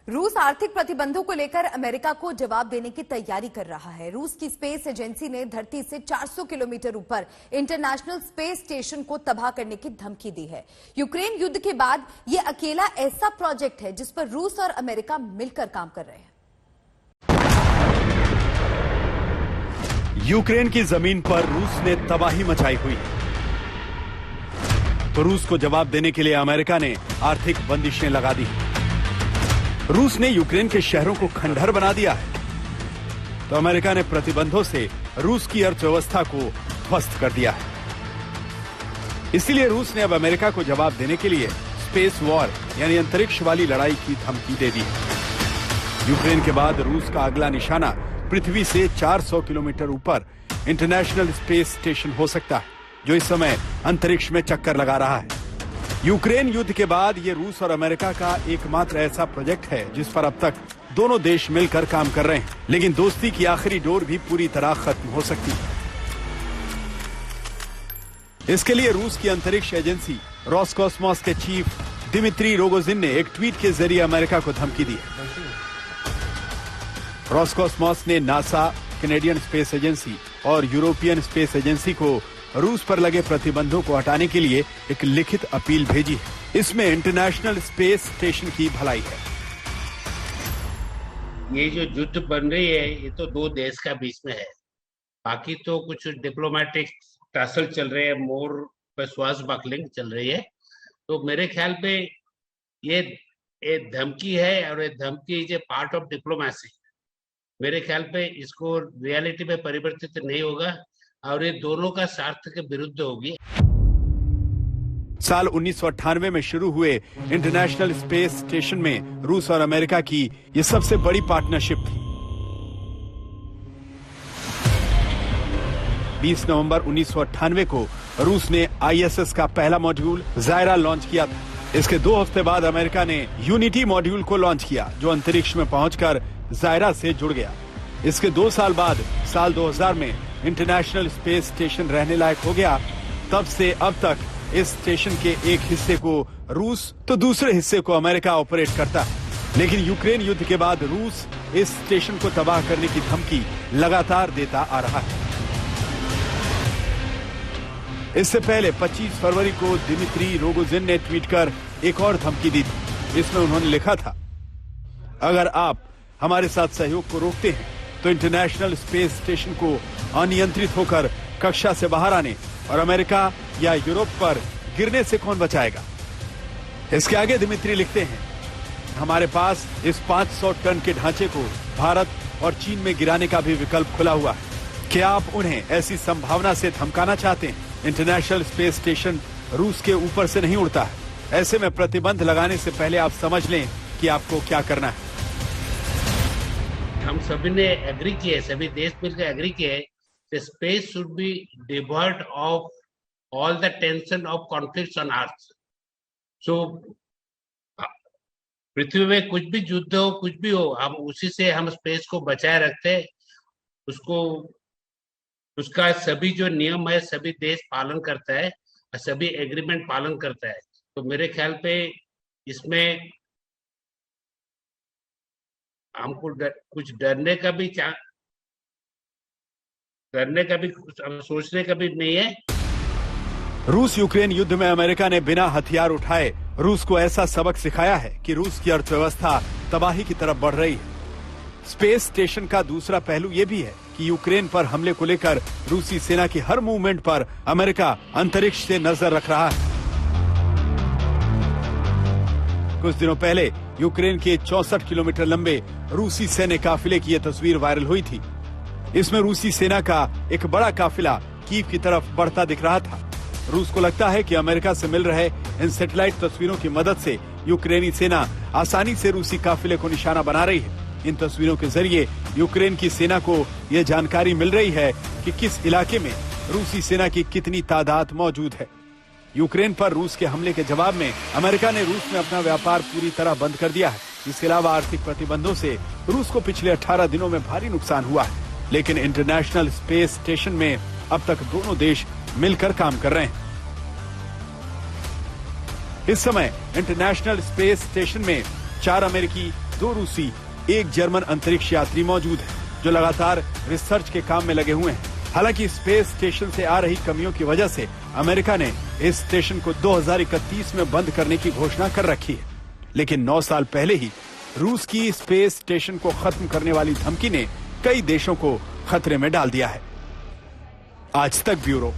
रूस आर्थिक प्रतिबंधों को लेकर अमेरिका को जवाब देने की तैयारी कर रहा है। रूस की स्पेस एजेंसी ने धरती से 400 किलोमीटर ऊपर इंटरनेशनल स्पेस स्टेशन को तबाह करने की धमकी दी है। यूक्रेन युद्ध के बाद यह अकेला ऐसा प्रोजेक्ट है जिस पर रूस और अमेरिका मिलकर काम कर रहे हैं। यूक्रेन की जमीन पर रूस ने तबाही मचाई हुई है, तो रूस को जवाब देने के लिए अमेरिका ने आर्थिक बंदिशें लगा दी। रूस ने यूक्रेन के शहरों को खंडहर बना दिया है, तो अमेरिका ने प्रतिबंधों से रूस की अर्थव्यवस्था को ध्वस्त कर दिया है। इसीलिए रूस ने अब अमेरिका को जवाब देने के लिए स्पेस वॉर यानी अंतरिक्ष वाली लड़ाई की धमकी दे दी है। यूक्रेन के बाद रूस का अगला निशाना पृथ्वी से 400 किलोमीटर ऊपर इंटरनेशनल स्पेस स्टेशन हो सकता है, जो इस समय अंतरिक्ष में चक्कर लगा रहा है। यूक्रेन युद्ध के बाद ये रूस और अमेरिका का एकमात्र ऐसा प्रोजेक्ट है जिस पर अब तक दोनों देश मिलकर काम कर रहे हैं, लेकिन दोस्ती की आखिरी डोर भी पूरी तरह खत्म हो सकती है। इसके लिए रूस की अंतरिक्ष एजेंसी रोसकॉस्मोस के चीफ दिमित्री रोगोजिन ने एक ट्वीट के जरिए अमेरिका को धमकी दी है। रोसकॉस्मोस ने नासा, कैनेडियन स्पेस एजेंसी और यूरोपियन स्पेस एजेंसी को रूस पर लगे प्रतिबंधों को हटाने के लिए एक लिखित अपील भेजी है। इसमें इंटरनेशनल स्पेस स्टेशन की भलाई है। ये जो युद्ध बन रही है ये तो दो देश का बीच में है, बाकी तो कुछ डिप्लोमेटिक टसल चल रहे हैं, मोर विश्वास बकलिंग चल रही है। तो मेरे ख्याल पे ये धमकी है और ये धमकी is a part of diplomacy. मेरे ख्याल पे इसको रियलिटी में परिवर्तित नहीं होगा और ये दोनों का स्वार्थ के विरुद्ध होगी। साल 1998 में शुरू हुए इंटरनेशनल स्पेस स्टेशन में रूस और अमेरिका की ये सबसे बड़ी पार्टनरशिप थी। 20 नवंबर 1998 को रूस ने आईएसएस का पहला मॉड्यूल जायरा लॉन्च किया था। इसके 2 हफ्ते बाद अमेरिका ने यूनिटी मॉड्यूल को लॉन्च किया, जो अंतरिक्ष में पहुंचकर जायरा से जुड़ गया। इसके 2 साल बाद साल 2000 में इंटरनेशनल स्पेस स्टेशन रहने लायक हो गया। तब से अब तक इस स्टेशन के एक हिस्से को रूस तो दूसरे हिस्से को अमेरिका ऑपरेट करता है। लेकिन यूक्रेन युद्ध के बाद रूस इस स्टेशन को तबाह करने की धमकी लगातार देता आ रहा है। इससे पहले 25 फरवरी को दिमित्री रोगोजिन ने ट्वीट कर एक और धमकी दी थी। इसमें उन्होंने लिखा था, अगर आप हमारे साथ सहयोग को रोकते हैं तो इंटरनेशनल स्पेस स्टेशन को अनियंत्रित होकर कक्षा से बाहर आने और अमेरिका या यूरोप पर गिरने से कौन बचाएगा। इसके आगे दिमित्री लिखते हैं, हमारे पास इस 500 टन के ढांचे को भारत और चीन में गिराने का भी विकल्प खुला हुआ है। क्या आप उन्हें ऐसी संभावना से धमकाना चाहते हैं? इंटरनेशनल स्पेस स्टेशन रूस के ऊपर से नहीं उड़ता है। ऐसे में प्रतिबंध लगाने से पहले आप समझ लें कि आपको क्या करना है। हम सभी ने एग्री किए, सभी देश मिलकर एग्री किए, the space should be devoid of all the tension of conflicts on earth. So पृथ्वी में कुछ भी युद्ध हो, कुछ भी हो, हम उसी से हम स्पेस को बचाए रखते, उसको उसका सभी जो नियम है सभी देश पालन करता है और सभी एग्रीमेंट पालन करता है। तो मेरे ख्याल पे इसमें हमको कुछ डरने का भी सोचने का भी नहीं है। रूस यूक्रेन युद्ध में अमेरिका ने बिना हथियार उठाए रूस को ऐसा सबक सिखाया है कि रूस की अर्थव्यवस्था तबाही की तरफ बढ़ रही है। स्पेस स्टेशन का दूसरा पहलू ये भी है कि यूक्रेन पर हमले को लेकर रूसी सेना की हर मूवमेंट पर अमेरिका अंतरिक्ष से नजर रख रहा है। कुछ दिनों पहले यूक्रेन के 64 किलोमीटर लंबे रूसी सैन्य काफिले की यह तस्वीर वायरल हुई थी। इसमें रूसी सेना का एक बड़ा काफिला कीव की तरफ बढ़ता दिख रहा था। रूस को लगता है कि अमेरिका से मिल रहे इन सैटेलाइट तस्वीरों की मदद से यूक्रेनी सेना आसानी से रूसी काफिले को निशाना बना रही है। इन तस्वीरों के जरिए यूक्रेन की सेना को यह जानकारी मिल रही है कि किस इलाके में रूसी सेना की कितनी तादाद मौजूद है। यूक्रेन पर रूस के हमले के जवाब में अमेरिका ने रूस में अपना व्यापार पूरी तरह बंद कर दिया है। इसके अलावा आर्थिक प्रतिबंधों से रूस को पिछले 18 दिनों में भारी नुकसान हुआ है। लेकिन इंटरनेशनल स्पेस स्टेशन में अब तक दोनों देश मिलकर काम कर रहे हैं। इस समय इंटरनेशनल स्पेस स्टेशन में 4 अमेरिकी, 2 रूसी, 1 जर्मन अंतरिक्ष यात्री मौजूद हैं, जो लगातार रिसर्च के काम में लगे हुए हैं। हालांकि स्पेस स्टेशन से आ रही कमियों की वजह से अमेरिका ने इस स्टेशन को 2031 में बंद करने की घोषणा कर रखी है। लेकिन 9 साल पहले ही रूस की स्पेस स्टेशन को खत्म करने वाली धमकी ने कई देशों को खतरे में डाल दिया है। आज तक ब्यूरो।